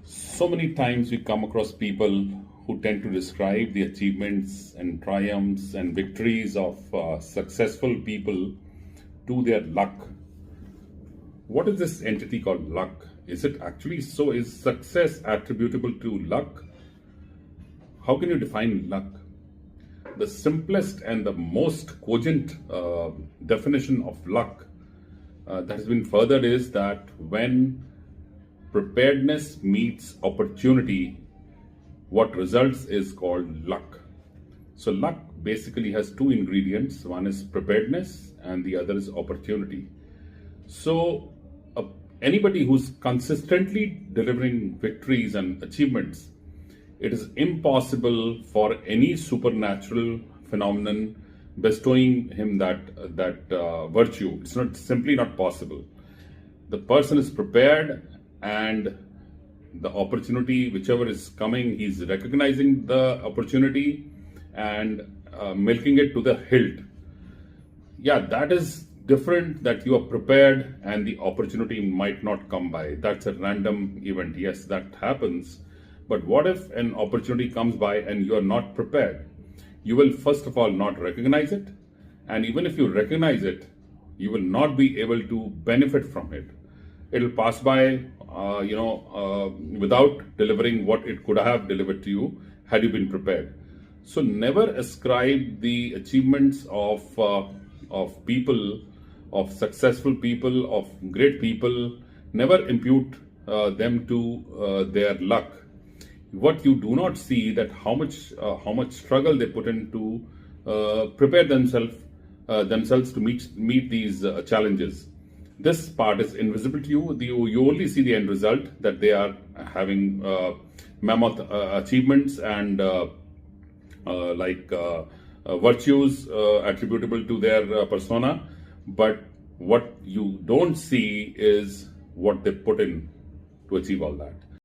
So many times we come across people who tend to describe the achievements and triumphs and victories of successful people to their luck. What is this entity called luck? Is it actually so? Is success attributable to luck? How can you define luck? The simplest and the most cogent definition of luck that has been furthered is that when preparedness meets opportunity, what results is called luck. So, luck basically has two ingredients, one is preparedness and the other is opportunity. So, anybody who's consistently delivering victories and achievements, it is impossible for any supernatural phenomenon bestowing him that virtue. It's not simply not possible. The person is prepared, and the opportunity, whichever is coming, he's recognizing the opportunity and milking it to the hilt. Yeah, that is different, that you are prepared and the opportunity might not come by. That's a random event. Yes, that happens. But what if an opportunity comes by and you are not prepared? You will first of all not recognize it. And even if you recognize it, you will not be able to benefit from it. It'll pass by, without delivering what it could have delivered to you had you been prepared. So never ascribe the achievements of people, of successful people, of great people. Never impute them to their luck. What you do not see that how much struggle they put in to prepare themselves to meet these challenges. This part is invisible to you. You only see the end result, that they are having mammoth achievements and virtues attributable to their persona. But what you don't see is what they put in to achieve all that.